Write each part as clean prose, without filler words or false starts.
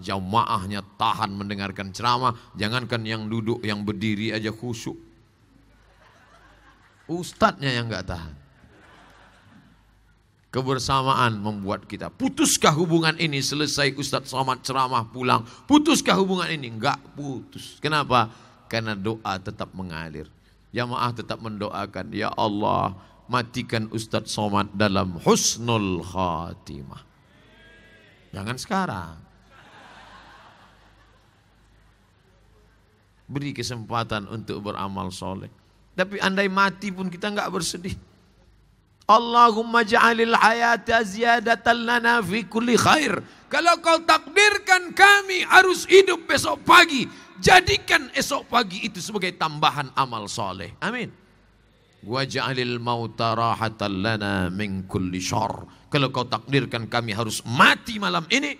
jamaahnya tahan mendengarkan ceramah. Jangankan yang duduk, yang berdiri aja khusyuk. Ustadznya yang nggak tahan. Kebersamaan membuat kita. Putuskah hubungan ini selesai Ustadz Somad ceramah pulang? Putuskah hubungan ini? Enggak putus. Kenapa? Karena doa tetap mengalir. Jamaah tetap mendoakan, ya Allah, matikan Ustadz Somad dalam husnul khatimah. Jangan sekarang. Beri kesempatan untuk beramal soleh. Tapi andai mati pun kita enggak bersedih. Allahumma ja'alil hayata ziyadatan lana fi kulli khair. Kalau kau takdirkan kami harus hidup besok pagi, jadikan esok pagi itu sebagai tambahan amal soleh. Amin. Wa ja'alil mauta rahatan lana min kulli syarr. Kalau kau takdirkan kami harus mati malam ini,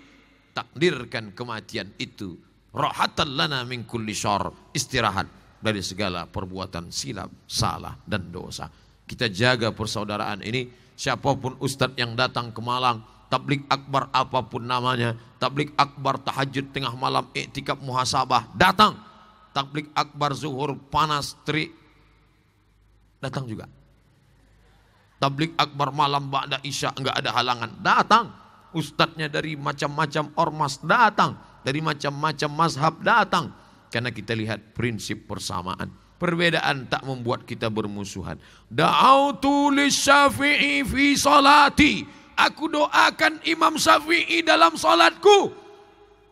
takdirkan kematian itu rahatan lana min kulli syarr, istirahat dari segala perbuatan silap, salah dan dosa. Kita jaga persaudaraan ini. Siapapun ustadz yang datang ke Malang, tablik akbar apapun namanya, tablik akbar tahajud tengah malam, iktikaf muhasabah, datang. Tablik akbar zuhur panas terik, datang juga. Tablik akbar malam ba'da isya enggak ada halangan, datang. Ustadznya dari macam-macam ormas datang, dari macam-macam mazhab datang. Karena kita lihat prinsip persamaan. Perbedaan tak membuat kita bermusuhan. Da'autu lisyafi'i fi salati. Aku doakan Imam Syafi'i dalam salatku.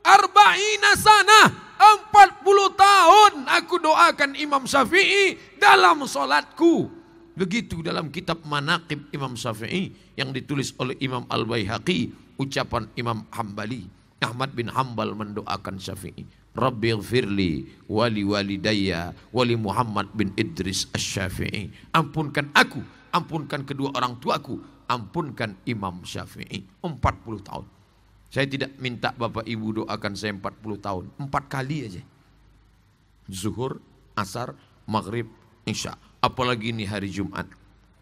Arba'ina sanah. 40 tahun aku doakan Imam Syafi'i dalam salatku. Begitu dalam kitab Manaqib Imam Syafi'i yang ditulis oleh Imam Al-Baihaqi, ucapan Imam Hambali. Ahmad bin Hambal mendoakan Syafi'i. Rabbi ighfirli wali walidayya wali Muhammad bin Idris Asy-Syafi'i. Ampunkan aku, ampunkan kedua orang tuaku, ampunkan Imam Syafi'i. 40 tahun. Saya tidak minta Bapak Ibu doakan saya 40 tahun. 4 kali aja. Zuhur, asar, maghrib, isya. Apalagi ini hari Jumat.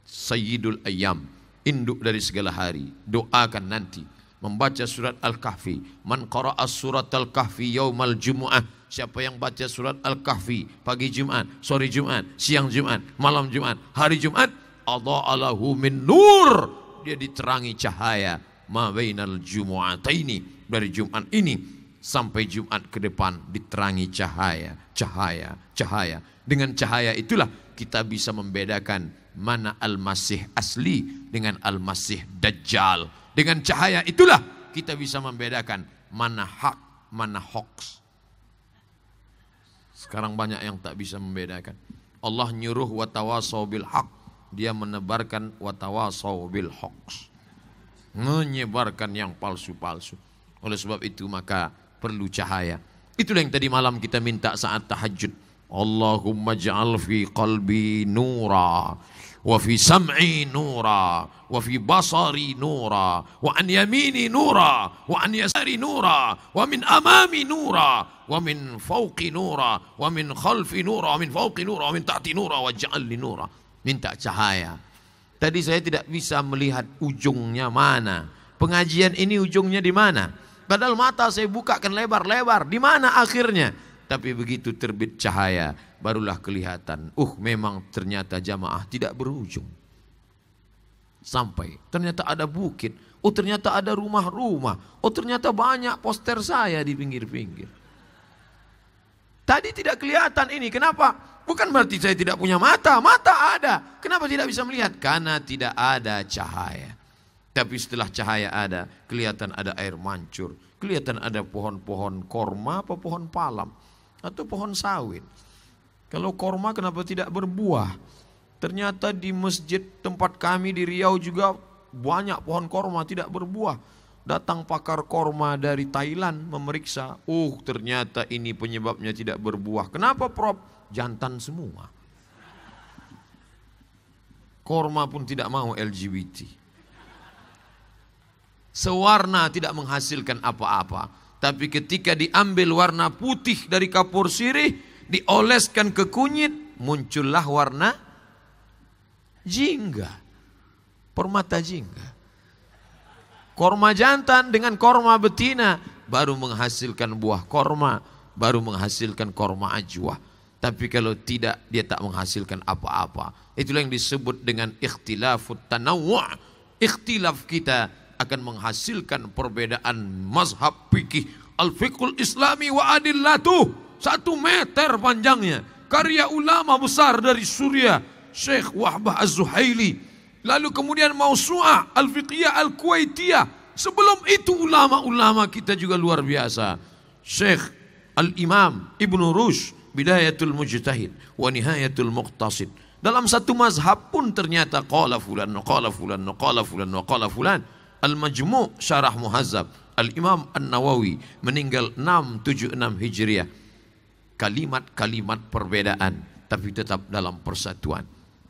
Sayyidul Ayyam. Induk dari segala hari. Doakan nanti. Membaca surat Al-Kahfi. Man qara'a surat Al-Kahfi yaumal Jumu'ah. Siapa yang baca surat Al-Kahfi pagi Jumat, sore Jumat, siang Jumat, malam Jumat, hari Jumat, adha'alahu min nur. Dia diterangi cahaya ma bainal jumu'ataini. Dari Jumat ini sampai Jumat ke depan diterangi cahaya, cahaya, cahaya. Dengan cahaya itulah kita bisa membedakan mana Al-Masih asli dengan Al-Masih Dajjal. Dengan cahaya itulah kita bisa membedakan mana hak, mana hoax. Sekarang banyak yang tak bisa membedakan. Allah nyuruh watawasau bil haq, dia menebarkan watawasau bil hoax, menyebarkan yang palsu-palsu. Oleh sebab itu maka perlu cahaya. Itulah yang tadi malam kita minta saat tahajud. Allahumma ja'al fi qalbi nura, wa fi sam'i nura, wa fi basari nura, wa an yamini nura, wa an yasari nura, wa min amami nura, wa min fawqi nura, wa min khalfi nura, wa min fawqi nura, wa min ta'ti nura, wa ja'alni nura. Minta cahaya. Tadi saya tidak bisa melihat ujungnya mana. Pengajian ini ujungnya di mana? Padahal mata saya bukakan lebar-lebar. Di mana akhirnya? Tapi begitu terbit cahaya, barulah kelihatan. Memang ternyata jamaah tidak berujung. Sampai ternyata ada bukit. Ternyata ada rumah-rumah. Ternyata banyak poster saya di pinggir-pinggir. Tadi tidak kelihatan ini. Kenapa? Bukan berarti saya tidak punya mata. Mata ada. Kenapa tidak bisa melihat? Karena tidak ada cahaya. Tapi setelah cahaya ada, kelihatan ada air mancur. Kelihatan ada pohon-pohon korma apa pohon palam. Atau pohon sawit. Kalau korma kenapa tidak berbuah? Ternyata di masjid tempat kami di Riau juga banyak pohon korma tidak berbuah. Datang pakar korma dari Thailand memeriksa. Ternyata ini penyebabnya tidak berbuah. Kenapa Prof? Jantan semua. Korma pun tidak mau LGBT. Sewarna tidak menghasilkan apa-apa. Tapi ketika diambil warna putih dari kapur sirih, dioleskan ke kunyit, muncullah warna jingga. Permata jingga. Korma jantan dengan korma betina baru menghasilkan buah korma, baru menghasilkan korma ajwa. Tapi kalau tidak, dia tak menghasilkan apa-apa. Itulah yang disebut dengan ikhtilafut tanawwu'. Ikhtilaf kita akan menghasilkan perbedaan mazhab fikih. Al-fiqhul islami wa adillatuh. 1 meter panjangnya. Karya ulama besar dari Suriah, Syekh Wahbah Az-Zuhaili. Lalu kemudian Mausu'ah Al-Fiqhiyah Al-Kuwaitiyah. Sebelum itu ulama-ulama kita juga luar biasa. Syekh Al-Imam Ibnu Rushd, Bidayatul Mujtahid wa Nihayatul Muqtasid. Dalam satu mazhab pun ternyata qala fulan, qala fulan, qala fulan, qala fulan. Al-Majmu' Syarah Muhazzab, Al-Imam An-Nawawi meninggal 676 Hijriah. Kalimat-kalimat perbedaan tapi tetap dalam persatuan.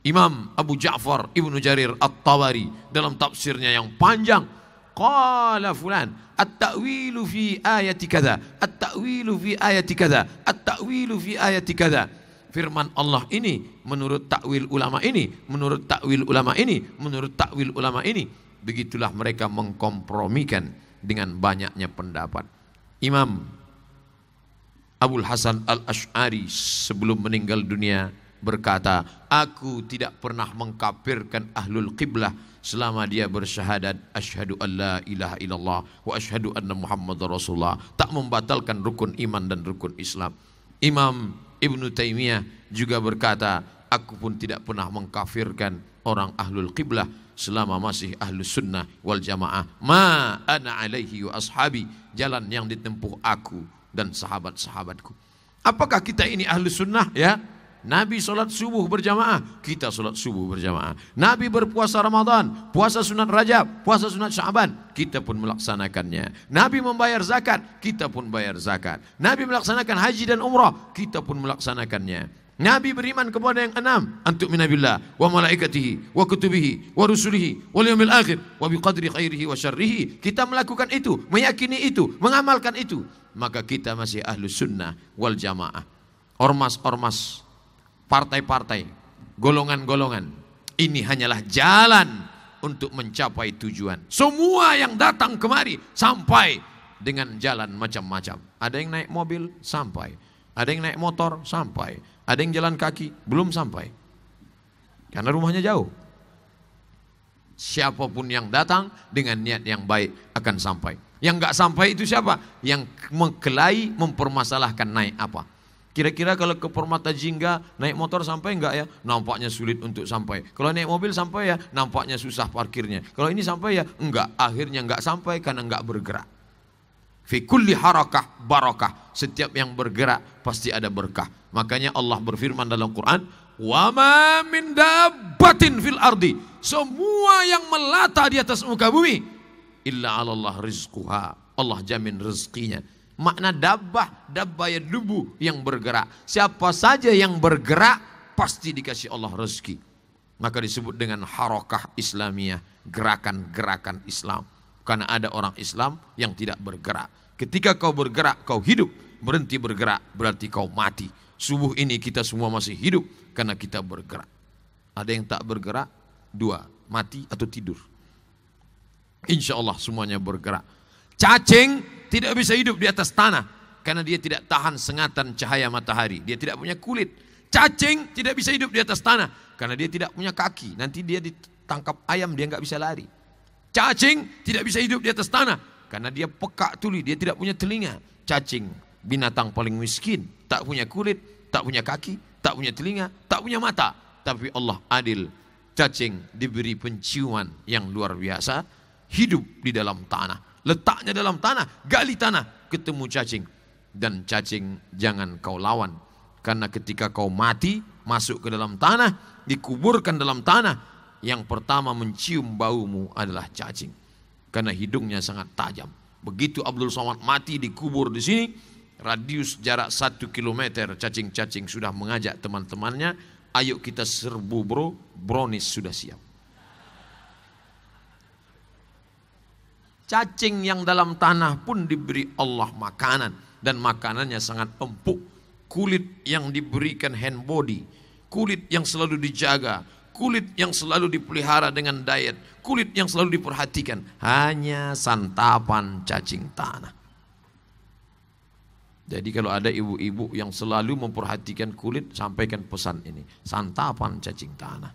Imam Abu Ja'far Ibnu Jarir At-Tabari dalam tafsirnya yang panjang, qala fulan at-ta'wilu fi ayati kadza, at-ta'wilu fi ayati kadza, at-ta'wilu fi ayati kadza. Firman Allah ini menurut takwil ulama ini, menurut takwil ulama ini, menurut takwil ulama ini. Begitulah mereka mengkompromikan dengan banyaknya pendapat. Imam Abul Hasan Al-Asy'ari sebelum meninggal dunia berkata, aku tidak pernah mengkafirkan ahlul qiblah selama dia bersyahadat asyhadu an la ilaha illallah wa asyhadu anna muhammadar rasulullah. Tak membatalkan rukun iman dan rukun Islam. Imam Ibnu Taimiyah juga berkata, aku pun tidak pernah mengkafirkan orang ahlul qiblah selama masih ahlus sunnah wal jamaah. Ma ana alaihi wa ashabi, jalan yang ditempuh aku dan sahabat-sahabatku. Apakah kita ini ahlus sunnah? Ya, Nabi sholat subuh berjamaah, kita sholat subuh berjamaah. Nabi berpuasa Ramadan, puasa sunat Rajab, puasa sunat Sya'ban, kita pun melaksanakannya. Nabi membayar zakat, kita pun bayar zakat. Nabi melaksanakan haji dan umrah, kita pun melaksanakannya. Nabi beriman kepada yang 6, antuk minabillah wa malaikatihi wa kutubihi wa rusulihi wal yaumil akhir wa biqadri khairihi wa syarrihi. Kita melakukan itu, meyakini itu, mengamalkan itu, maka kita masih ahlus sunnah wal jamaah. Ormas-ormas, partai-partai, golongan-golongan, ini hanyalah jalan untuk mencapai tujuan. Semua yang datang kemari sampai dengan jalan macam-macam. Ada yang naik mobil sampai, ada yang naik motor sampai, ada yang jalan kaki belum sampai karena rumahnya jauh. Siapapun yang datang dengan niat yang baik akan sampai. Yang nggak sampai itu siapa? Yang mengkelai, mempermasalahkan naik apa. Kira-kira kalau ke Permata Jingga naik motor sampai enggak ya? Nampaknya sulit untuk sampai. Kalau naik mobil sampai ya? Nampaknya susah parkirnya. Kalau ini sampai ya? Enggak. Akhirnya enggak sampai karena enggak bergerak. Fi kulli harakah barakah. Setiap yang bergerak pasti ada berkah. Makanya Allah berfirman dalam Quran, wa ma min dabbatin fil ardi. Semua yang melata di atas muka bumi, illa 'alallah rizquha. Allah jamin rezekinya. Makna dabbah, dabbah ya dubu yang bergerak. Siapa saja yang bergerak pasti dikasih Allah rezeki. Maka disebut dengan harakah Islamiyah, gerakan-gerakan Islam. Karena ada orang Islam yang tidak bergerak. Ketika kau bergerak, kau hidup. Berhenti bergerak, berarti kau mati. Subuh ini kita semua masih hidup karena kita bergerak. Ada yang tak bergerak, 2, mati atau tidur. Insya Allah semuanya bergerak. Cacing tidak bisa hidup di atas tanah karena dia tidak tahan sengatan cahaya matahari. Dia tidak punya kulit. Cacing tidak bisa hidup di atas tanah karena dia tidak punya kaki. Nanti dia ditangkap ayam, dia nggak bisa lari. Cacing tidak bisa hidup di atas tanah karena dia pekak tuli, dia tidak punya telinga. Cacing binatang paling miskin, tak punya kulit, tak punya kaki, tak punya telinga, tak punya mata. Tapi Allah adil. Cacing diberi penciuman yang luar biasa, hidup di dalam tanah. Letaknya dalam tanah, gali tanah, ketemu cacing. Dan cacing jangan kau lawan. Karena ketika kau mati, masuk ke dalam tanah, dikuburkan dalam tanah, yang pertama mencium baumu adalah cacing. Karena hidungnya sangat tajam. Begitu Abdul Somad mati dikubur di sini, radius jarak 1 kilometer, cacing-cacing sudah mengajak teman-temannya, ayo kita serbu bro, brownies sudah siap. Cacing yang dalam tanah pun diberi Allah makanan. Dan makanannya sangat empuk. Kulit yang diberikan hand body. Kulit yang selalu dijaga. Kulit yang selalu dipelihara dengan diet. Kulit yang selalu diperhatikan. Hanya santapan cacing tanah. Jadi kalau ada ibu-ibu yang selalu memperhatikan kulit, sampaikan pesan ini. Santapan cacing tanah.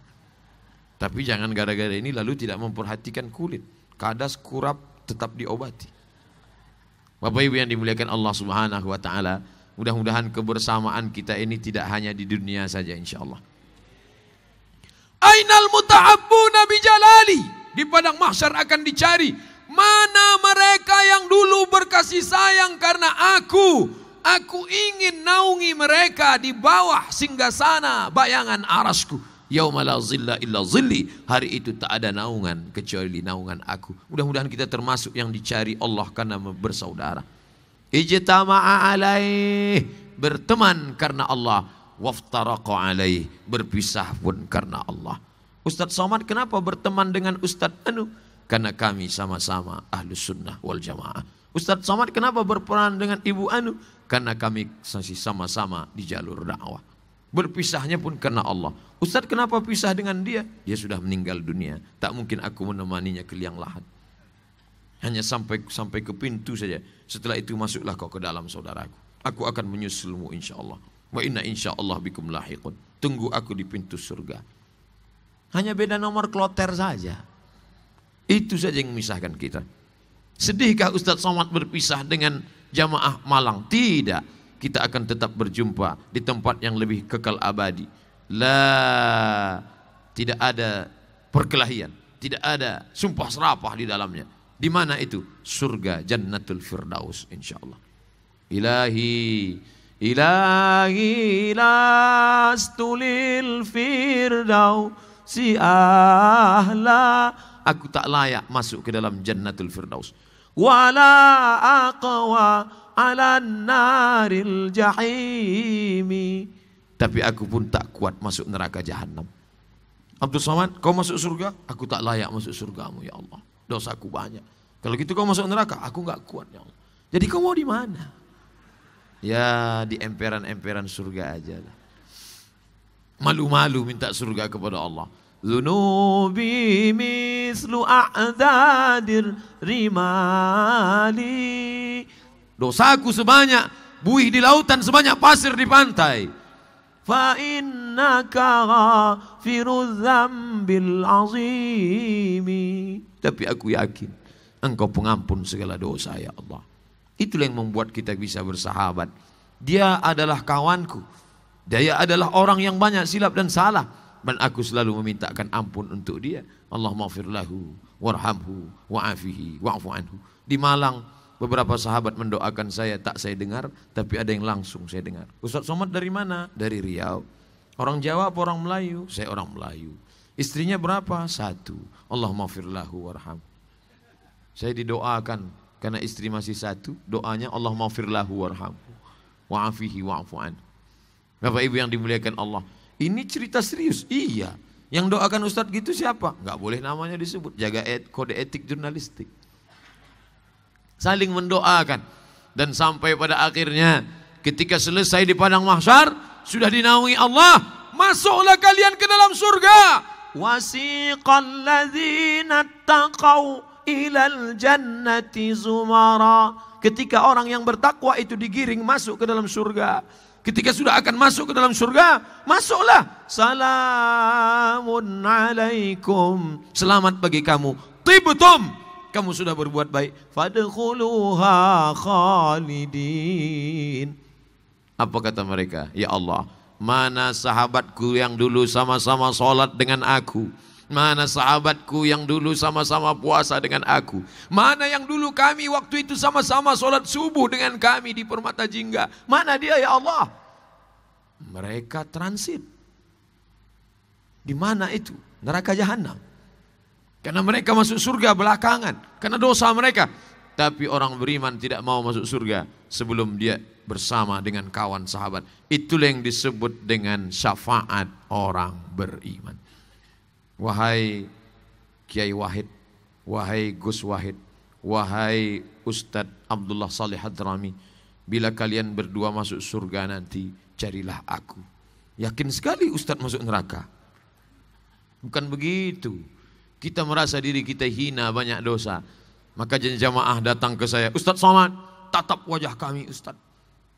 Tapi jangan gara-gara ini lalu tidak memperhatikan kulit. Kadas kurap tetap diobati. Bapak Ibu yang dimuliakan Allah Subhanahu wa taala, mudah-mudahan kebersamaan kita ini tidak hanya di dunia saja insyaallah. Ainal mutahabbuna bijalali. Di padang mahsyar akan dicari mana mereka yang dulu berkasih sayang karena aku. Aku ingin naungi mereka di bawah singgasana bayangan arasku. Yauma la zilla illa zilli. Hari itu tak ada naungan kecuali naungan aku. Mudah-mudahan kita termasuk yang dicari Allah karena bersaudara. Ijtama'a alaih, berteman karena Allah. Waftaraqa alaih, berpisah pun karena Allah. Ustaz Somad kenapa berteman dengan Ustaz Anu? Karena kami sama-sama Ahlus Sunnah wal Jamaah. Ustaz Somad kenapa berperan dengan Ibu Anu? Karena kami masih sama-sama di jalur dakwah. Berpisahnya pun karena Allah. Ustaz kenapa pisah dengan dia? Dia sudah meninggal dunia. Tak mungkin aku menemaninya ke liang lahat. Hanya sampai ke pintu saja. Setelah itu masuklah kau ke dalam saudaraku. Aku akan menyusulmu insyaAllah. Wa inna insyaAllah bikum lahiqun. Tunggu aku di pintu surga. Hanya beda nomor kloter saja. Itu saja yang memisahkan kita. Sedihkah Ustaz Somad berpisah dengan jamaah Malang? Tidak. Kita akan tetap berjumpa di tempat yang lebih kekal abadi. Tidak ada perkelahian, tidak ada sumpah serapah di dalamnya. Di mana itu? Surga Jannatul Firdaus insyaallah. Ilahi lastulil firdausi ahla. Aku tak layak masuk ke dalam Jannatul Firdaus. Wala aqwa ala naril jahimi. Tapi aku pun tak kuat masuk neraka jahanam. Abdul Somad, kau masuk surga, aku tak layak masuk surgamu ya Allah. Dosaku banyak. Kalau gitu kau masuk neraka, aku enggak kuat ya Allah. Jadi kau mau di mana? Ya di emperan-emperan surga aja lah. Malu-malu minta surga kepada Allah. Zunubi mislu a'dadir rimali. Dosaku sebanyak buih di lautan, sebanyak pasir di pantai. Fa innaka ghafirudz dzambil azimi. Tapi aku yakin Engkau pengampun segala dosa ya Allah. Itulah yang membuat kita bisa bersahabat. Dia adalah kawanku. Dia adalah orang yang banyak silap dan salah. Dan aku selalu memintakan ampun untuk dia. Allahumma ighfir lahu warhamhu wa'afihi wa'fu anhu. Di Malang beberapa sahabat mendoakan saya, tak saya dengar, tapi ada yang langsung saya dengar. Ustaz Somad dari mana? Dari Riau. Orang Jawa apa orang Melayu? Saya orang Melayu. Istrinya berapa? 1. Allahumma ighfir lahu warhamhu. Saya didoakan karena istri masih 1. Doanya Allahumma ighfir lahu warhamhu wa'afihi wa'fu anhu. Bapak Ibu yang dimuliakan Allah, ini cerita serius. Iya. Yang doakan Ustadz gitu siapa? Enggak boleh namanya disebut. Jaga kode etik jurnalistik. Saling mendoakan. Dan sampai pada akhirnya ketika selesai di padang mahsyar, sudah dinaungi Allah, masuklah kalian ke dalam surga. Wasiqal ladzina taqaw ilal jannati zumara. Ketika orang yang bertakwa itu digiring masuk ke dalam surga. Ketika sudah akan masuk ke dalam surga, masuklah. Salamun alaikum. Selamat bagi kamu. Tibtum. Kamu sudah berbuat baik. Fadkhuluha khalidin. Apa kata mereka? Ya Allah, mana sahabatku yang dulu sama-sama sholat dengan aku? Mana sahabatku yang dulu sama-sama puasa dengan aku? Mana yang dulu kami waktu itu sama-sama sholat subuh dengan kami di Permata Jingga? Mana dia ya Allah? Mereka transit. Di mana itu? Neraka jahanam. Karena mereka masuk surga belakangan. Karena dosa mereka. Tapi orang beriman tidak mau masuk surga sebelum dia bersama dengan kawan sahabat. Itulah yang disebut dengan syafaat orang beriman. Wahai Kiai Wahid, wahai Gus Wahid, wahai Ustadz Abdullah Saleh Hadrami, bila kalian berdua masuk surga nanti, carilah aku. Yakin sekali Ustadz masuk neraka? Bukan begitu. Kita merasa diri kita hina, banyak dosa. Maka jemaah datang ke saya, Ustadz Somad, tatap wajah kami Ustadz.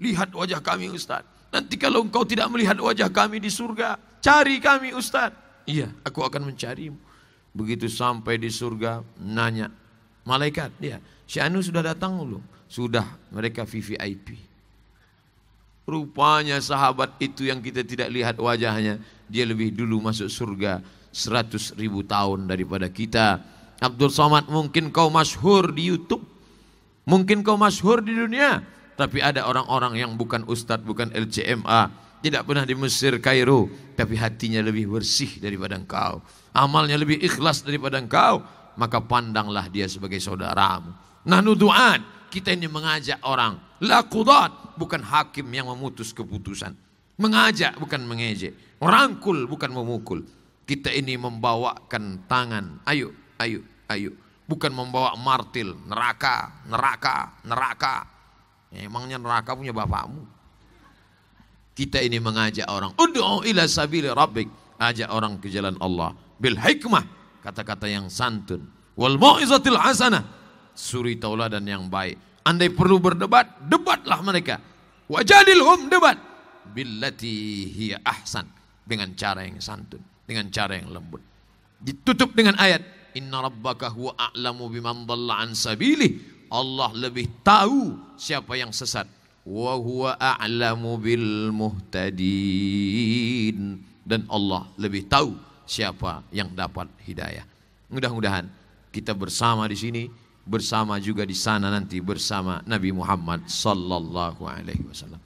Lihat wajah kami Ustaz. Nanti kalau engkau tidak melihat wajah kami di surga, cari kami Ustaz. Iya, aku akan mencarimu. Begitu sampai di surga, nanya malaikat, dia, si Anu sudah datang belum? Sudah, mereka VVIP. Rupanya sahabat itu yang kita tidak lihat wajahnya, dia lebih dulu masuk surga 100.000 tahun daripada kita. Abdul Somad, mungkin kau masyhur di YouTube, mungkin kau masyhur di dunia, tapi ada orang-orang yang bukan ustadz, bukan LCMA, tidak pernah di Mesir, Kairo, tapi hatinya lebih bersih daripada engkau, amalnya lebih ikhlas daripada engkau, maka pandanglah dia sebagai saudaramu. Nahnu du'at, kita ini mengajak orang, la qudat, bukan hakim yang memutus keputusan, mengajak bukan mengejek, merangkul bukan memukul. Kita ini membawakan tangan, ayo, ayo, ayo, bukan membawa martil, neraka, neraka, neraka. Emangnya neraka punya bapakmu? Kita ini mengajak orang, ud'u ila sabili rabbik, ajak orang ke jalan Allah bil hikmah, kata-kata yang santun, wal mau'izatil hasanah, suri tauladan yang baik. Andai perlu berdebat, debatlah mereka. Wajadilhum, debat billati hiya ahsan, dengan cara yang santun, dengan cara yang lembut. Ditutup dengan ayat, inna rabbaka huwa a'lamu biman dhalla an sabilih, Allah lebih tahu siapa yang sesat. Wa huwa a'lamu bil muhtadin, dan Allah lebih tahu siapa yang dapat hidayah. Mudah-mudahan kita bersama di sini, bersama juga di sana nanti bersama Nabi Muhammad sallallahu alaihi wasallam.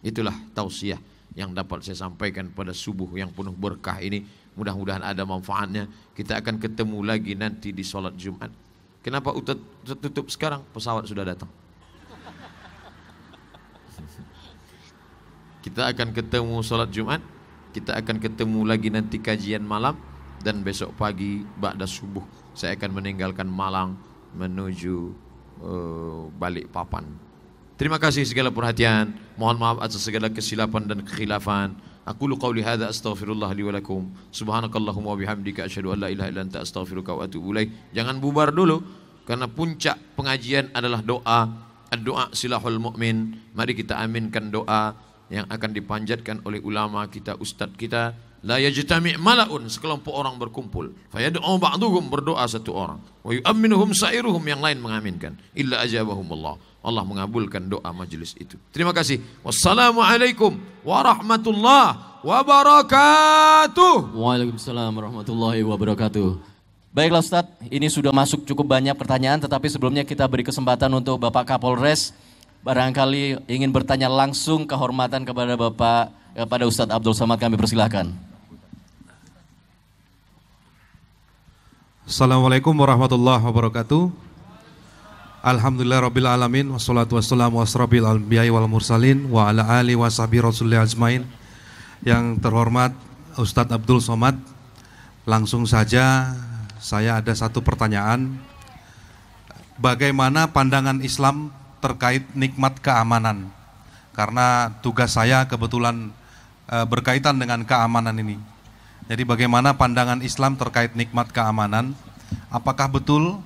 Itulah tausiah yang dapat saya sampaikan pada subuh yang penuh berkah ini. Mudah-mudahan ada manfaatnya. Kita akan ketemu lagi nanti di sholat Jumat. Kenapa tutup sekarang? Pesawat sudah datang. Kita akan ketemu sholat Jumat. Kita akan ketemu lagi nanti kajian malam. Dan besok pagi ba'da subuh saya akan meninggalkan Malang menuju Balikpapan. Terima kasih segala perhatian. Mohon maaf atas segala kesilapan dan kekhilafan. Aqulu qawli hadza astaghfirullah li wa lakum. Subhanakallahumma wa bihamdika asyhadu an la ilaha illa anta astaghfiruka wa atubu ilaik. Jangan bubar dulu karena puncak pengajian adalah doa. Doa silahul mukmin. Mari kita aminkan doa yang akan dipanjatkan oleh ulama kita, ustadz kita. La yajtami' mala'un, sekelompok orang berkumpul. Fayad'u ba'duhum, berdoa satu orang. Wa yu'amminuhum sa'iruhum, yang lain mengaminkan. Illa ajabahumullah, Allah mengabulkan doa majelis itu. Terima kasih. Wassalamualaikum warahmatullahi wabarakatuh. Waalaikumsalam warahmatullahi wabarakatuh. Baiklah Ustaz, ini sudah masuk cukup banyak pertanyaan, tetapi sebelumnya kita beri kesempatan untuk Bapak Kapolres. Barangkali ingin bertanya langsung, kehormatan kepada Bapak, kepada Ustadz Abdul Somad, kami persilahkan. Assalamualaikum warahmatullahi wabarakatuh. Alhamdulillah rabbil alamin, wassalatu wassalamu wasrabil anbiya'i wal mursalin wa ala ali wa sahbihi rasulillah ajmain. Yang terhormat Ustadz Abdul Somad, langsung saja saya ada satu pertanyaan. Bagaimana pandangan Islam terkait nikmat keamanan? Karena tugas saya kebetulan berkaitan dengan keamanan ini. Jadi bagaimana pandangan Islam terkait nikmat keamanan? Apakah betul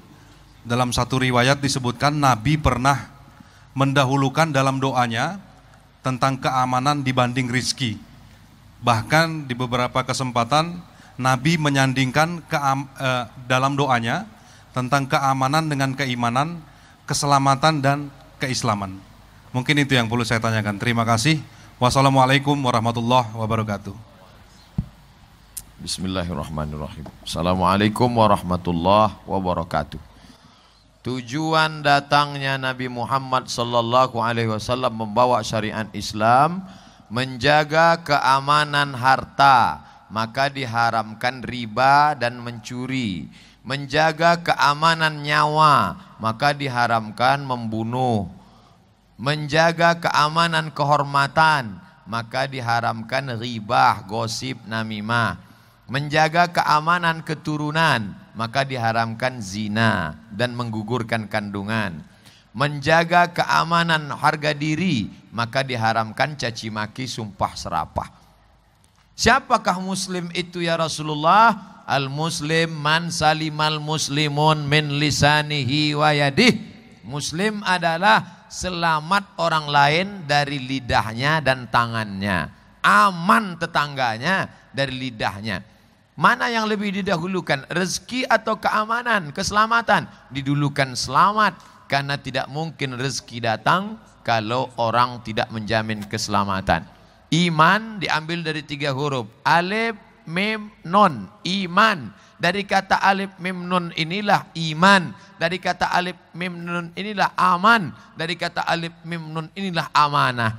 dalam satu riwayat disebutkan Nabi pernah mendahulukan dalam doanya tentang keamanan dibanding rizki? Bahkan di beberapa kesempatan Nabi menyandingkan dalam doanya tentang keamanan dengan keimanan, keselamatan dan keislaman. Mungkin itu yang perlu saya tanyakan. Terima kasih. Wassalamualaikum warahmatullahi wabarakatuh. Bismillahirrahmanirrahim. Assalamualaikum warahmatullahi wabarakatuh. Tujuan datangnya Nabi Muhammad sallallahu alaihi wasallam membawa syariat Islam, menjaga keamanan harta, maka diharamkan riba dan mencuri. Menjaga keamanan nyawa, maka diharamkan membunuh. Menjaga keamanan kehormatan, maka diharamkan ghibah, gosip, namimah. Menjaga keamanan keturunan, maka diharamkan zina dan menggugurkan kandungan. Menjaga keamanan harga diri, maka diharamkan caci maki, sumpah serapah. Siapakah muslim itu ya Rasulullah? Al-muslim man salimal muslimun min lisanihi wa yadih. Muslim adalah selamat orang lain dari lidahnya dan tangannya, aman tetangganya dari lidahnya. Mana yang lebih didahulukan, rezeki atau keamanan, keselamatan? Didulukan selamat, karena tidak mungkin rezeki datang kalau orang tidak menjamin keselamatan. Iman diambil dari 3 huruf, alif, mim, nun, iman. Dari kata alif, mim, nun inilah iman. Dari kata alif, mim, nun inilah aman. Dari kata alif, mim, nun inilah amanah.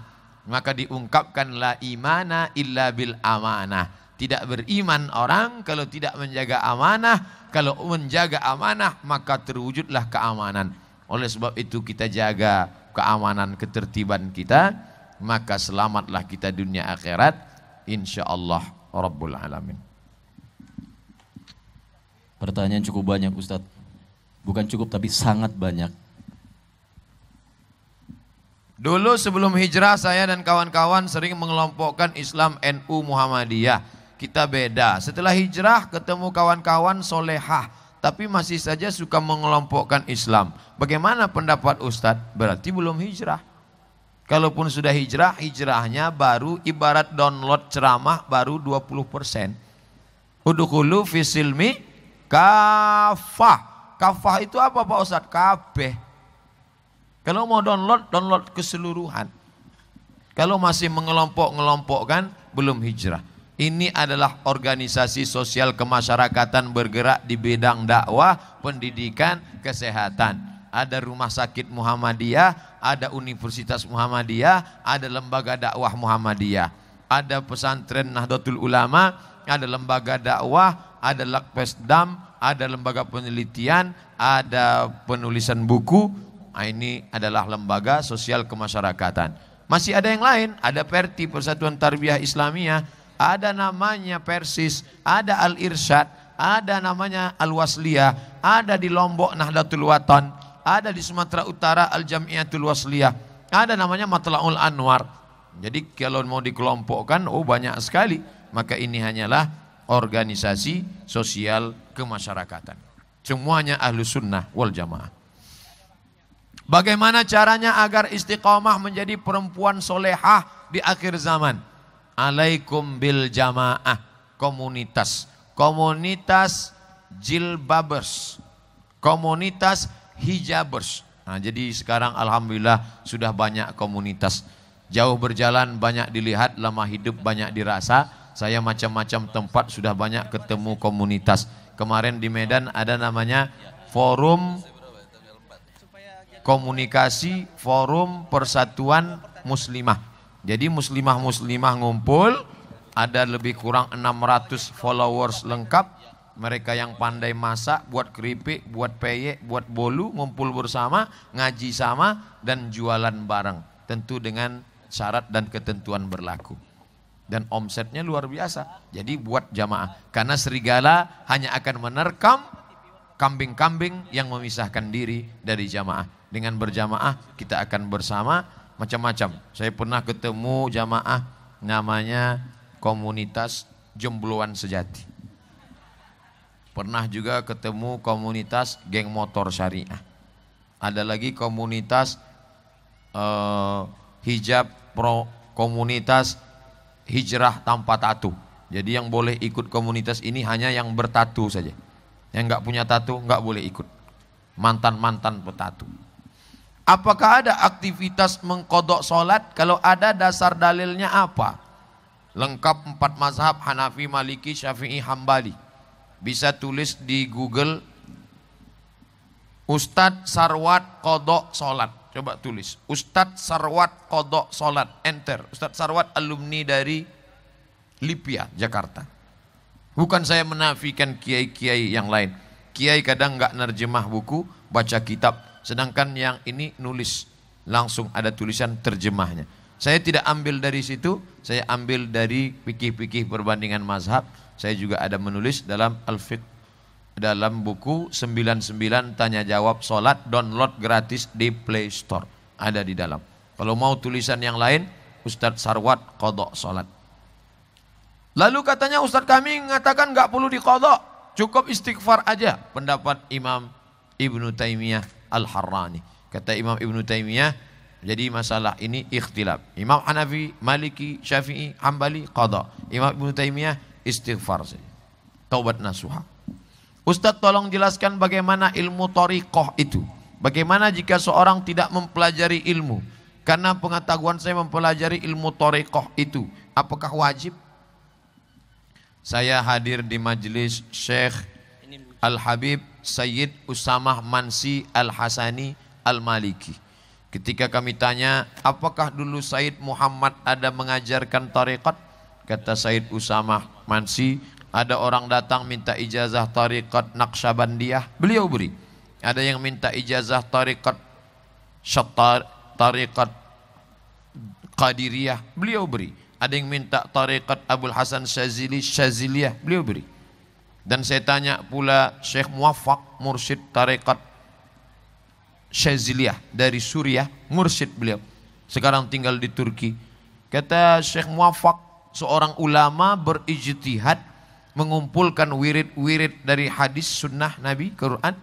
Maka diungkapkan la imana illa bil amanah. Tidak beriman orang kalau tidak menjaga amanah. Kalau menjaga amanah maka terwujudlah keamanan. Oleh sebab itu kita jaga keamanan, ketertiban kita, maka selamatlah kita dunia akhirat insyaallah Rabbul Alamin. Pertanyaan cukup banyak Ustadz. Bukan cukup tapi sangat banyak. Dulu sebelum hijrah saya dan kawan-kawan sering mengelompokkan Islam NU Muhammadiyah. Kita beda. Setelah hijrah ketemu kawan-kawan solehah, tapi masih saja suka mengelompokkan Islam. Bagaimana pendapat Ustadz? Berarti belum hijrah. Kalaupun sudah hijrah, hijrahnya baru ibarat download ceramah baru 20%. Udkhulu fisilmi kafah. Kafah itu apa Pak Ustadz? Kabeh. Kalau mau download, download keseluruhan. Kalau masih mengelompok-ngelompokkan, belum hijrah. Ini adalah organisasi sosial kemasyarakatan bergerak di bidang dakwah, pendidikan, kesehatan. Ada rumah sakit Muhammadiyah, ada Universitas Muhammadiyah, ada lembaga dakwah Muhammadiyah. Ada pesantren Nahdlatul Ulama, ada lembaga dakwah, ada Lakpesdam, ada lembaga penelitian, ada penulisan buku. Nah, ini adalah lembaga sosial kemasyarakatan. Masih ada yang lain, ada Perti, Persatuan Tarbiyah Islamiyah, ada namanya Persis, ada Al-Irsyad, ada namanya Al-Wasliyah, ada di Lombok Nahdlatul Watan, ada di Sumatera Utara Al-Jamiatul Wasliyah, ada namanya Matla'ul Anwar. Jadi kalau mau dikelompokkan, oh banyak sekali. Maka ini hanyalah organisasi sosial kemasyarakatan. Semuanya Ahlus Sunnah wal Jamaah. Bagaimana caranya agar istiqamah menjadi perempuan solehah di akhir zaman? Alaikum bil jamaah, komunitas. Komunitas jilbabers, komunitas hijabers. Nah, jadi sekarang alhamdulillah sudah banyak komunitas. Jauh berjalan banyak dilihat, lama hidup banyak dirasa. Saya macam-macam tempat sudah banyak ketemu komunitas. Kemarin di Medan ada namanya Forum Komunikasi Forum Persatuan Muslimah. Jadi muslimah-muslimah ngumpul, ada lebih kurang 600 followers lengkap. Mereka yang pandai masak, buat keripik, buat peyek, buat bolu, ngumpul bersama, ngaji sama, dan jualan bareng. Tentu dengan syarat dan ketentuan berlaku. Dan omsetnya luar biasa. Jadi buat jamaah. Karena serigala hanya akan menerkam kambing-kambing yang memisahkan diri dari jamaah. Dengan berjamaah kita akan bersama. Macam-macam. Saya pernah ketemu jamaah namanya komunitas Jombloan Sejati. Pernah juga ketemu komunitas geng motor syariah. Ada lagi komunitas hijab pro, komunitas hijrah tanpa tatu. Jadi yang boleh ikut komunitas ini hanya yang bertatu saja. Yang nggak punya tatu nggak boleh ikut. Mantan-mantan petatu. Apakah ada aktivitas mengkodok sholat? Kalau ada, dasar dalilnya apa? Lengkap 4 mazhab, Hanafi, Maliki, Syafi'i, Hambali. Bisa tulis di Google Ustadz Sarwat kodok sholat. Coba tulis Ustadz Sarwat kodok sholat, enter. Ustadz Sarwat alumni dari Lipia, Jakarta. Bukan saya menafikan kiai-kiai yang lain. Kiai kadang nggak nerjemah buku, baca kitab. Sedangkan yang ini nulis, langsung ada tulisan terjemahnya. Saya tidak ambil dari situ, saya ambil dari fikih-fikih perbandingan mazhab. Saya juga ada menulis dalam Al-Fiqh, dalam buku 99 tanya jawab sholat, download gratis di Play Store. Ada di dalam. Kalau mau tulisan yang lain, Ustadz Sarwat kodok sholat. Lalu katanya Ustadz kami mengatakan nggak perlu dikodok, cukup istighfar aja. Pendapat Imam Ibnu Taimiyah Al-Harrani. Kata Imam Ibnu Taimiyah, Jadi masalah ini ikhtilaf. Imam Hanafi, Maliki, Syafi'i, Hambali, qada. Imam Ibnu Taimiyah istighfar saja. Taubat nasuha. Ustadz tolong jelaskan bagaimana ilmu thariqah itu. Bagaimana jika seorang tidak mempelajari ilmu? Karena pengetahuan saya mempelajari ilmu thariqah itu. Apakah wajib? Saya hadir di majelis Syekh Al-Habib Sayyid Usamah Mansi Al-Hasani Al-Maliki. Ketika kami tanya, apakah dulu Sayyid Muhammad ada mengajarkan tariqat? Kata Sayyid Usamah Mansi, ada orang datang minta ijazah tariqat Naqsyabandiyah, beliau beri. Ada yang minta ijazah tariqat tariqat Qadiriyah, beliau beri. Ada yang minta tariqat Abul Hasan Syazili, Syaziliyah, beliau beri. Dan saya tanya pula Syekh Muwaffaq, mursyid tariqat Syaziliyah dari Suriah, mursyid beliau. Sekarang tinggal di Turki. Kata Syekh Muwaffaq, seorang ulama berijtihad mengumpulkan wirid-wirid dari hadis sunnah Nabi, Quran.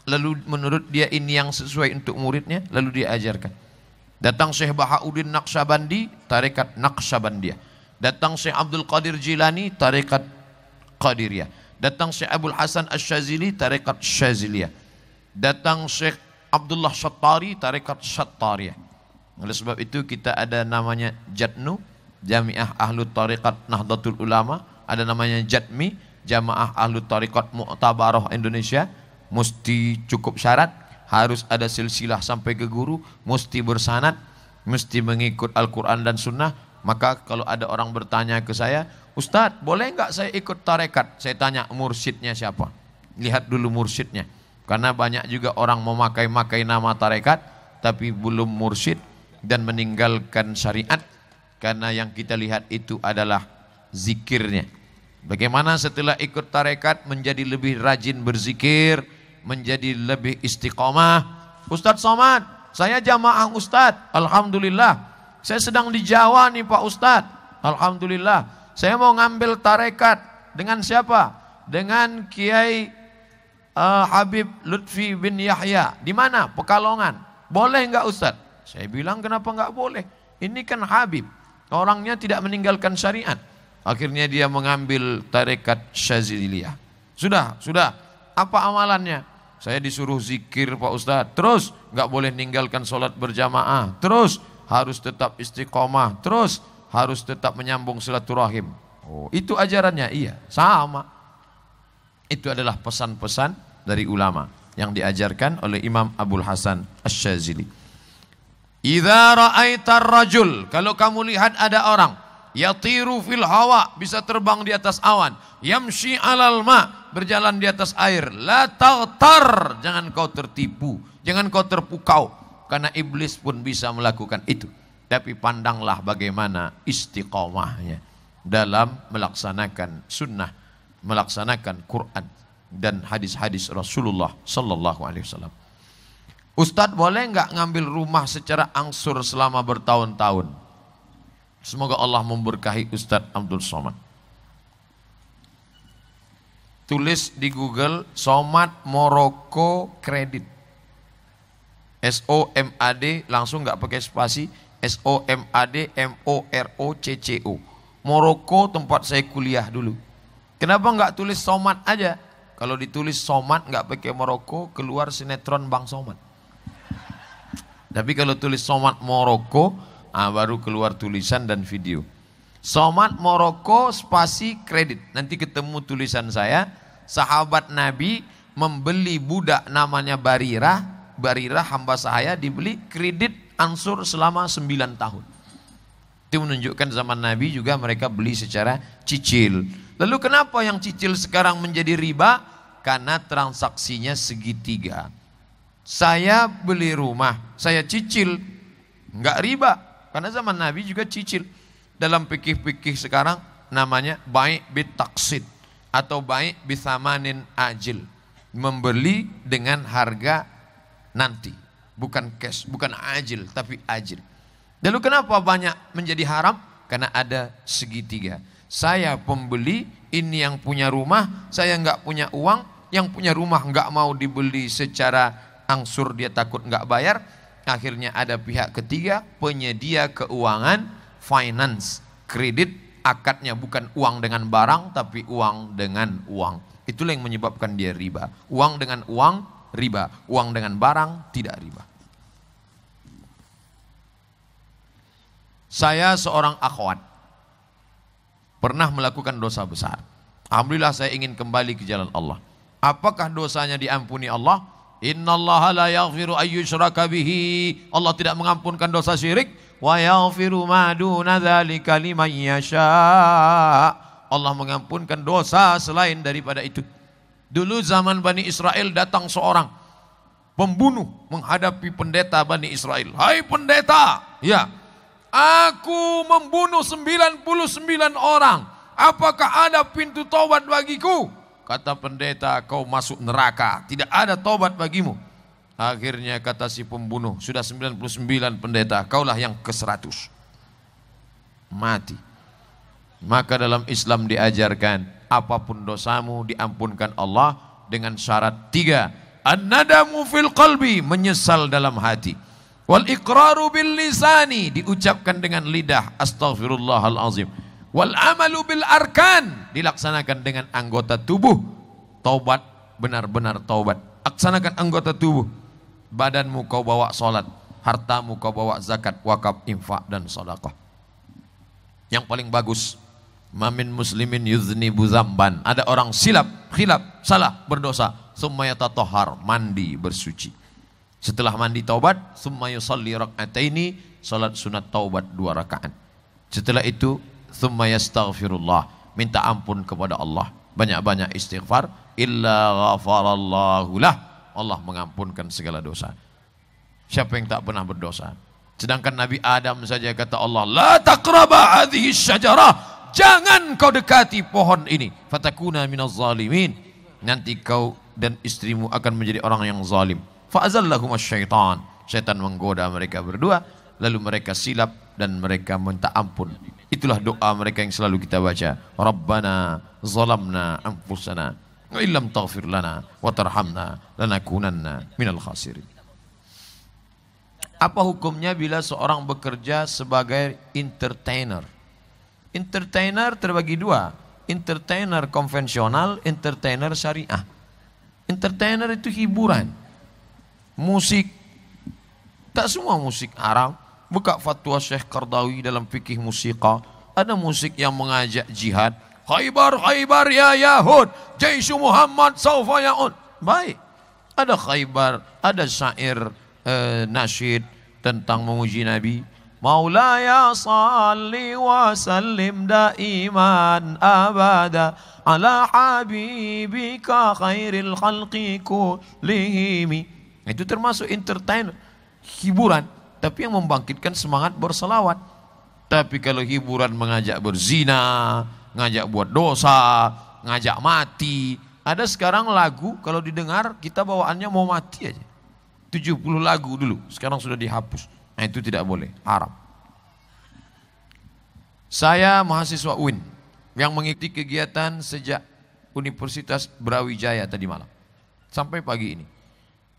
Lalu menurut dia ini yang sesuai untuk muridnya, lalu dia ajarkan. Datang Syekh Bahauddin Naqsyabandi, tarikat Naqsyabandiyah. Datang Syekh Abdul Qadir Jilani, tarikat Qadiriyah. Datang Syekh Abul Hasan Asy-Syazili, tarikat Syaziliyah. Datang Syekh Abdullah Syattari, tarikat Syattariyah. Oleh sebab itu kita ada namanya Jatnu, Jamiah Ahlu Tarikat Nahdlatul Ulama. Ada namanya Jatmi, Jamaah Ahlu Tarikat Mu'tabarah Indonesia. Mesti cukup syarat, harus ada silsilah sampai ke guru, mesti bersanad, mesti mengikut Al-Quran dan Sunnah. Maka kalau ada orang bertanya ke saya, Ustadz boleh nggak saya ikut tarekat? Saya tanya mursyidnya siapa? Lihat dulu mursyidnya. Karena banyak juga orang memakai nama tarekat tapi belum mursyid dan meninggalkan syariat. Karena yang kita lihat itu adalah zikirnya. Bagaimana setelah ikut tarekat menjadi lebih rajin berzikir, menjadi lebih istiqomah. Ustadz Somad, saya jamaah Ustadz, alhamdulillah. Saya sedang di Jawa nih Pak Ustadz, alhamdulillah. Saya mau ngambil tarekat dengan siapa? Dengan Kiai Habib Lutfi bin Yahya. Di mana? Pekalongan. Boleh enggak Ustadz? Saya bilang kenapa enggak boleh? Ini kan Habib, orangnya tidak meninggalkan syariat. Akhirnya dia mengambil tarekat Syaziliyah. Sudah. Apa amalannya? Saya disuruh zikir Pak Ustadz. Terus enggak boleh meninggalkan sholat berjamaah. Terus harus tetap istiqomah. Terus harus tetap menyambung silaturahim. Oh, itu ajarannya? Iya, sama. Itu adalah pesan-pesan dari ulama yang diajarkan oleh Imam Abul Hasan Asy-Syazili. Idza ra'aitar rajul, kalau kamu lihat ada orang yatiru fil hawa, bisa terbang di atas awan, yamshi 'alal ma, berjalan di atas air, la taghtar, jangan kau tertipu, jangan kau terpukau, karena iblis pun bisa melakukan itu. Tapi pandanglah bagaimana istiqomahnya dalam melaksanakan sunnah, melaksanakan Quran dan hadis-hadis Rasulullah sallallahu alaihi wasallam. Ustadz boleh nggak ngambil rumah secara angsur selama bertahun-tahun? Semoga Allah memberkahi Ustadz Abdul Somad. Tulis di Google Somad Morocco Kredit, SOMAD, langsung nggak pakai spasi, SOMAD MOROCCO. Morocco tempat saya kuliah dulu. Kenapa nggak tulis Somad aja? Kalau ditulis Somad nggak pakai Morocco, keluar sinetron Bang Somad. Tapi kalau tulis Somad Morocco, baru keluar tulisan dan video. Somad Morocco spasi kredit. Nanti ketemu tulisan saya, sahabat Nabi membeli budak namanya Barirah. Barirah hamba saya dibeli kredit ansur selama 9 tahun. Itu menunjukkan zaman Nabi juga mereka beli secara cicil. Lalu kenapa yang cicil sekarang menjadi riba? Karena transaksinya segitiga. Saya beli rumah, saya cicil, enggak riba. Karena zaman Nabi juga cicil. Dalam fikih-fikih sekarang namanya bai' bitaksid atau bai' bithamanin ajil. Membeli dengan harga nanti, bukan cash, bukan ajil, tapi ajil. Lalu kenapa banyak menjadi haram? Karena ada segitiga. Saya pembeli, ini yang punya rumah, saya enggak punya uang, yang punya rumah enggak mau dibeli secara angsur, dia takut enggak bayar. Akhirnya ada pihak ketiga, penyedia keuangan, finance, kredit, akadnya bukan uang dengan barang, tapi uang dengan uang. Itulah yang menyebabkan dia riba. Uang dengan uang, riba. Uang dengan barang, tidak riba. Saya seorang akhwat, pernah melakukan dosa besar. Alhamdulillah saya ingin kembali ke jalan Allah. Apakah dosanya diampuni Allah? Innallaha la yaghfiru ayyushraka bihi. Allah tidak mengampunkan dosa syirik. Wa yaghfiru ma duna dzalika liman yasha. Allah mengampunkan dosa selain daripada itu. Dulu zaman Bani Israel datang seorang pembunuh menghadapi pendeta Bani Israel. Hai pendeta, ya, aku membunuh 99 orang. Apakah ada pintu taubat bagiku? Kata pendeta, kau masuk neraka, tidak ada taubat bagimu. Akhirnya kata si pembunuh, sudah 99 pendeta, kaulah yang ke-100. Mati. Maka dalam Islam diajarkan, apapun dosamu diampunkan Allah dengan syarat 3. An-nadamu fil qalbi, menyesal dalam hati. Wal iqraru bil lisani, diucapkan dengan lidah, astaghfirullahalazim. Wal amalu bil arkan, dilaksanakan dengan anggota tubuh. Taubat, benar-benar taubat. Laksanakan anggota tubuh. Badanmu kau bawa sholat, hartamu kau bawa zakat, wakaf, infak dan sedekah. Yang paling bagus, mamin muslimin yuznibu zamban. Ada orang silap, khilaf, salah, berdosa. Summa yatatahhar, mandi, bersuci. Setelah mandi taubat, summa yusalli rak'ataini, salat sunat taubat 2 rakaat. Setelah itu thumma yastaghfirullah, minta ampun kepada Allah, banyak-banyak istighfar, illa ghafarallahu lah, Allah mengampunkan segala dosa. Siapa yang tak pernah berdosa? Sedangkan Nabi Adam saja kata Allah, la taqraba hadhihi syajarah, jangan kau dekati pohon ini, fatakuna minaz zalimin, nanti kau dan istrimu akan menjadi orang yang zalim. Fa'azallahum syaitan, syaitan menggoda mereka berdua, lalu mereka silap dan mereka minta ampun. Itulah doa mereka yang selalu kita baca. Rabbana zalamna anfusana wa illam taghfir lana wa tarhamna lanakunanna minal khasirin. Apa hukumnya bila seorang bekerja sebagai entertainer? Entertainer terbagi 2. Entertainer konvensional, entertainer syariah. Entertainer itu hiburan. Musik. Tak semua musik haram. Buka fatwa Syekh Qardawi dalam fikih musika. Ada musik yang mengajak jihad. Khaybar, Khaybar ya Yahud, Jaisu Muhammad saufa ya'ud. Baik. Ada Khaybar, ada syair nasyid tentang memuji Nabi. Maulaya salli wa sallim daiman abada ala habibika khairil khalqi kullihim. Itu termasuk entertainer, hiburan, tapi yang membangkitkan semangat berselawat. Tapi kalau hiburan mengajak berzina, ngajak buat dosa, ngajak mati. Ada sekarang lagu kalau didengar kita bawaannya mau mati aja. 70 lagu dulu, sekarang sudah dihapus. Nah, itu tidak boleh, haram. Saya mahasiswa UIN yang mengikuti kegiatan sejak Universitas Brawijaya tadi malam sampai pagi ini.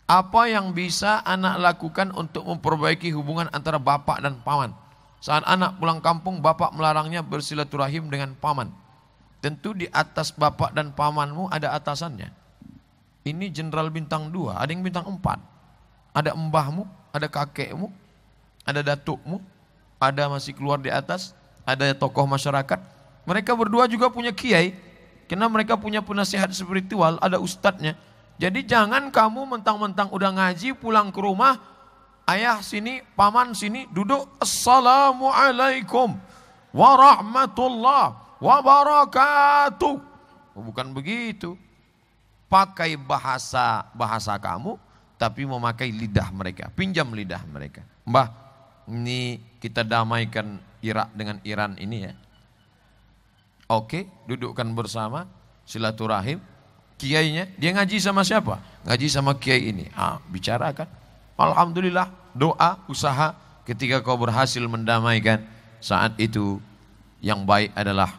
Apa yang bisa anak lakukan untuk memperbaiki hubungan antara bapak dan paman? Saat anak pulang kampung, bapak melarangnya bersilaturahim dengan paman. Tentu di atas bapak dan pamanmu ada atasannya. Ini jenderal bintang 2, ada yang bintang 4. Ada mbahmu, ada kakekmu, ada datukmu, ada masih keluar di atas, ada tokoh masyarakat. Mereka berdua juga punya kiai, karena mereka punya penasihat spiritual, ada ustadznya. Jadi jangan kamu mentang-mentang udah ngaji pulang ke rumah, ayah sini, paman sini, duduk, assalamualaikum warahmatullahi wabarakatuh. Bukan begitu. Pakai bahasa kamu, tapi memakai lidah mereka, pinjam lidah mereka. Mbah, ini kita damaikan Irak dengan Iran ini ya. Oke, dudukkan bersama, silaturahim. Kiainya, dia ngaji sama siapa? Ngaji sama kiai ini. Bicarakan. Alhamdulillah, doa, usaha. Ketika kau berhasil mendamaikan, saat itu yang baik adalah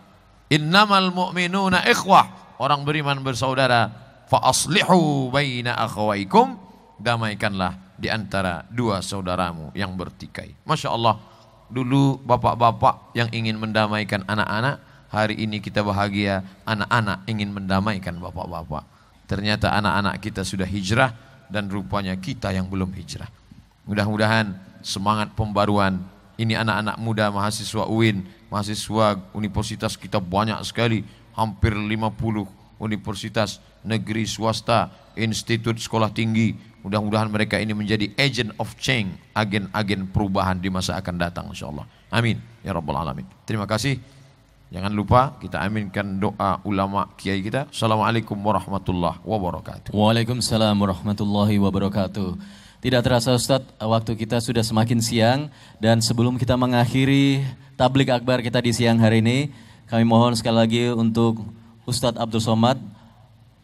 innamal mu'minuna ikhwah. Orang beriman bersaudara. Fa aslihu baina akhawaikum. Damaikanlah di antara dua saudaramu yang bertikai. Masya Allah, dulu bapak-bapak yang ingin mendamaikan anak-anak, hari ini kita bahagia anak-anak ingin mendamaikan bapak-bapak. Ternyata anak-anak kita sudah hijrah dan rupanya kita yang belum hijrah. Mudah-mudahan semangat pembaruan ini anak-anak muda mahasiswa UIN, mahasiswa universitas kita banyak sekali, hampir 50 universitas negeri, swasta, institut, sekolah tinggi. Mudah-mudahan mereka ini menjadi agent of change, agen-agen perubahan di masa akan datang insyaallah. Amin ya rabbal alamin. Terima kasih. Jangan lupa kita aminkan doa ulama kiai kita. Assalamualaikum warahmatullahi wabarakatuh. Waalaikumsalam warahmatullahi wabarakatuh. Tidak terasa Ustadz, waktu kita sudah semakin siang, dan sebelum kita mengakhiri tablik akbar kita di siang hari ini, kami mohon sekali lagi untuk Ustadz Abdul Somad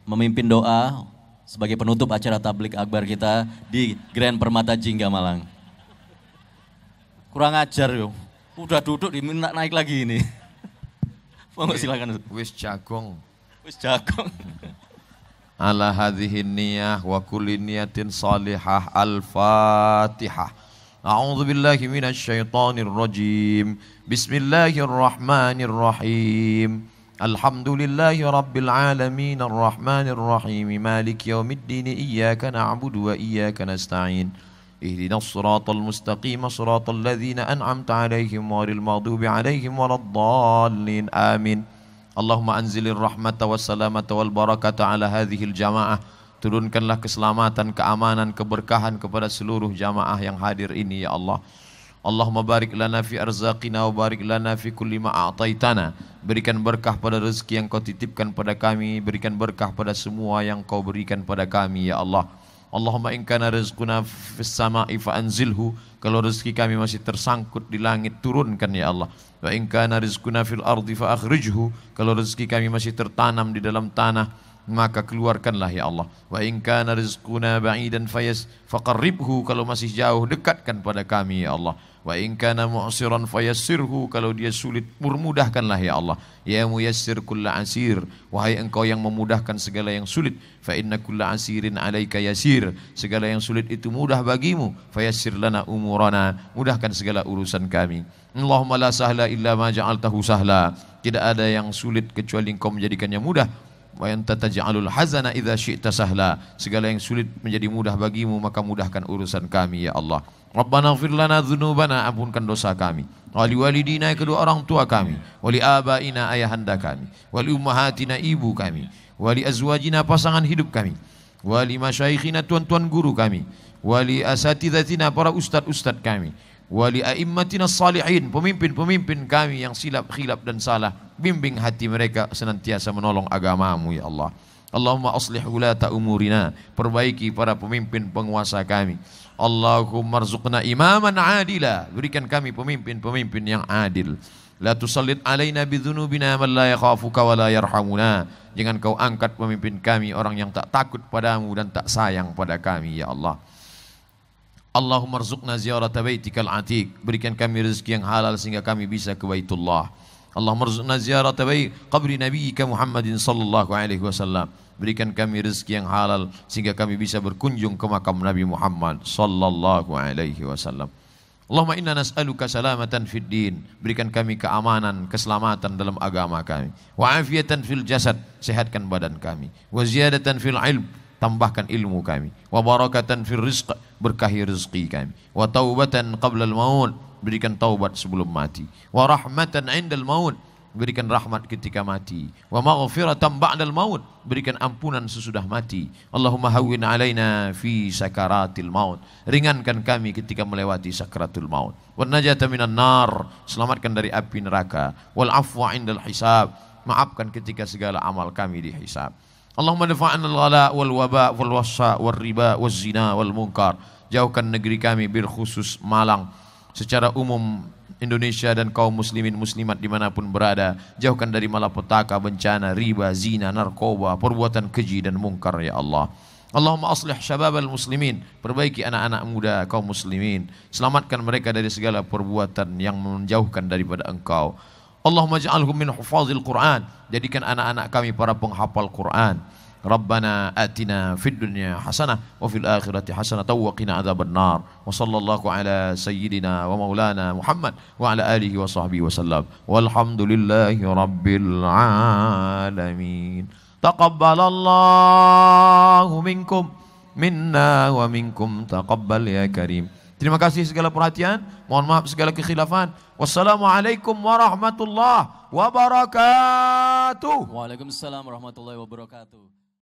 memimpin doa sebagai penutup acara tablik akbar kita di Grand Permata Jingga Malang. Kurang ajar yo, udah duduk diminta naik lagi ini. Monggo silakan. Wis jagong. Wis jagong. Ala hadhihi niyah wa kulli niyatin salihah. Al-Fatihah. A'udzu billahi minasy syaithanir rajim. Bismillahirrahmanirrahim. Alhamdulillahi rabbil alamin arrahmanir rahim maliki yaumiddin iyyaka na'budu wa iyyaka nasta'in. Ihdinas siratal mustaqim siratal ladzina an'amta 'alaihim ghairil maghdubi 'alaihim waladdallin. Amin. Allahumma anzilir rahmata wassalamata wal barakata ala hadhil jamaah. Turunkanlah keselamatan, keamanan, keberkahan kepada seluruh jamaah yang hadir ini ya Allah. Allahumma barik lana fi arzaqina wa barik lana fi kulli ma a'taitana. Berikan berkah pada rezeki yang kau titipkan pada kami, berikan berkah pada semua yang kau berikan pada kami ya Allah. Allahumma in kana rizquna fis sama'i fa anzilhu. Kalau rezeki kami masih tersangkut di langit, turunkan ya Allah. Wa in kana rizquna fil ardi fa akhrijhu. Kalau rezeki kami masih tertanam di dalam tanah, maka keluarkanlah ya Allah. Wa in kana rizquna ba'idan faqarribhu. Kalau masih jauh, dekatkan pada kami ya Allah. Wa in kana mu'siran fayassirhu. Kalau dia sulit, mudahkanlah ya Allah. Ya muyassir kulla asir. Wahai engkau yang memudahkan segala yang sulit. Fa inna kulla asirin alaika yasir. Segala yang sulit itu mudah bagimu. Fayassir lana umurana. Mudahkan segala urusan kami. Allahumma la sahla illa ma ja'altahu sahla. Tidak ada yang sulit kecuali engkau menjadikannya mudah. Wa anta taj'alul hazana idza syi'ta sahla. Segala yang sulit menjadi mudah bagimu, maka mudahkan urusan kami ya Allah. Rabbana ighfir lana dzunubana, ampunkan dosa kami. Wali walidina, kedua orang tua kami. Wali abaina, ayahanda kami. Wali ummahatina, ibu kami. Wali azwajina, pasangan hidup kami. Wali masyaikhina, tuan-tuan guru kami. Wali asatidatina, para ustad-ustad kami. Wali a'immatina salihin, pemimpin-pemimpin kami yang silap, khilaf dan salah. Bimbing hati mereka senantiasa menolong agamamu ya Allah. Allahumma aslih ulata umurina, perbaiki para pemimpin penguasa kami. Allahumma rzuqna imaman adila, berikan kami pemimpin-pemimpin yang adil. La tusallit alaina bidzunubina man la yakhafuka wa la yarhamuna. Jangan kau angkat pemimpin kami orang yang tak takut padamu dan tak sayang pada kami ya Allah. Allahumma rzuqna ziyarata baitikal atiq, berikan kami rezeki yang halal sehingga kami bisa ke Baitullah. Allahumma rzuqna ziyarata qabri nabiyyika Muhammadin sallallahu alaihi wasallam, berikan kami rezeki yang halal sehingga kami bisa berkunjung ke makam Nabi Muhammad sallallahu alaihi wasallam. Allahumma inna nas'aluka salamatan fid din, berikan kami keamanan, keselamatan dalam agama kami. Wa afiatan fil jasad, sehatkan badan kami. Wa ziyadatan fil ilm, tambahkan ilmu kami. Wa barakatan fil rizq, berkahi rezeki kami. Wa taubatan qabla al-maut, berikan taubat sebelum mati. Wa rahmatan 'indal maut, berikan rahmat ketika mati. Wa maghfiratan ba'dal maut, berikan ampunan sesudah mati. Allahumma hawwin 'alaina fi sakaratil maut, ringankan kami ketika melewati sakratul maut. Wan najata minan nar, selamatkan dari api neraka. Wal afwa 'indal hisab, maafkan ketika segala amal kami dihisab. Allahumma dafa'an al-ghala wal waba wal wasa wal riba wal zina wal munkar, jauhkan negeri kami bil khusus Malang, secara umum Indonesia dan kaum muslimin muslimat dimanapun berada, jauhkan dari malapetaka, bencana, riba, zina, narkoba, perbuatan keji dan mungkar ya Allah. Allahumma aslih syababal muslimin, perbaiki anak-anak muda kaum muslimin, selamatkan mereka dari segala perbuatan yang menjauhkan daripada engkau. Allahumma ja'alhum min hufazil Quran, jadikan anak-anak kami para penghafal Quran. Rabbana atina fid dunya hasanah wa fil akhirati hasanah wa qina adzabannar. Wa sallallahu ala sayyidina wa maulana Muhammad wa ala alihi wa sahbihi wasallam. Walhamdulillahi rabbil alamin. Taqabbalallahu minkum minna wa minkum taqabbal ya karim. Terima kasih segala perhatian, mohon maaf segala kekhilafan. Wassalamualaikum warahmatullahi wabarakatuh. Waalaikumsalam warahmatullahi wabarakatuh.